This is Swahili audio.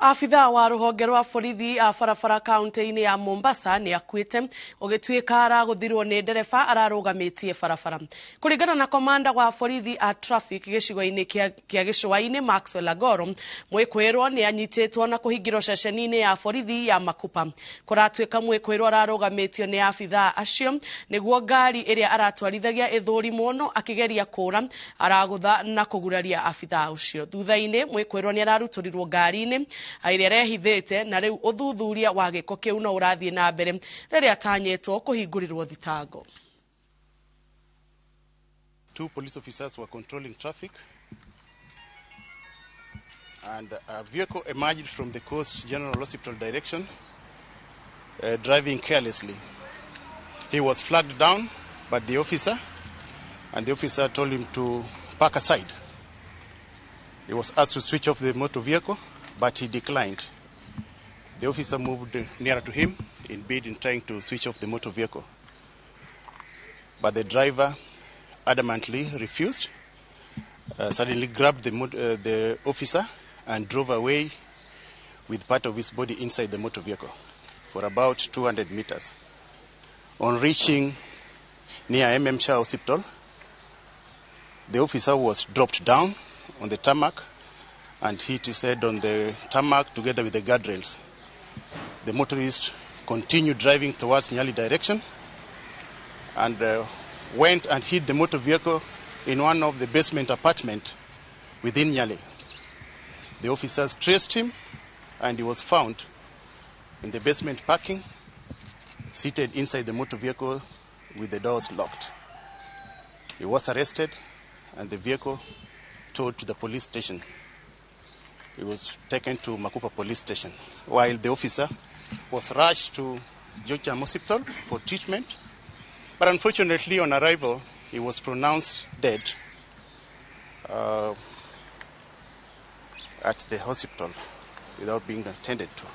Afitha wa rũhonge rwa borithi a barabara kaunti-inĩ ya Mombasa nĩ akuĩte ũgĩtuĩka aragũthirwo nĩ ndereba ararũgamĩtie barabara. Kũringana na komanda wa borithi a traffic gĩcigo-inĩ kĩa Gĩcũa-inĩ Maxwell Agoro, mwĩkũĩrwo nĩ anyitĩtwo na kũhingĩrwo ceceni-inĩ ya borithi ya Makupa. Kũratuĩka mwĩkũĩrwo ararũgamĩtio nĩ afitha acio nĩguo ngari ĩrĩa aratwarithagia ĩthũrimwo no akĩgeria kũũra, aragũtha na kũguraria afitha ũcio. Thutha-inĩ mwĩkũĩrwo nĩ ararutũrirwo ngari-inĩ ĩrĩa rehithĩte na rĩu ũthuthuria wa gĩko kĩu no ũrathiĩ na mbere rĩrĩa atanyĩtwo kũhingũrirwo thitango. Two police officers were controlling traffic and a vehicle emerged from the Coast General Hospital direction driving carelessly. He was flagged down by the officer and the officer told him to park aside. He was asked to switch off the motor vehicle, but he declined. The officer moved nearer to him in bid in trying to switch off the motor vehicle. But the driver adamantly refused, suddenly grabbed the officer and drove away with part of his body inside the motor vehicle for about 200 meters. On reaching near Shah Hospital, the officer was dropped down on the tarmac and hit his head on the tarmac together with the guardrails. The motorist continued driving towards Nyali direction and went and hit the motor vehicle in one of the basement apartments within Nyali. The officers traced him and he was found in the basement parking, seated inside the motor vehicle with the doors locked. He was arrested and the vehicle towed to the police station. He was taken to Makupa police station, while the officer was rushed to Georgia Hospital for treatment. But unfortunately, on arrival, he was pronounced dead at the hospital without being attended to.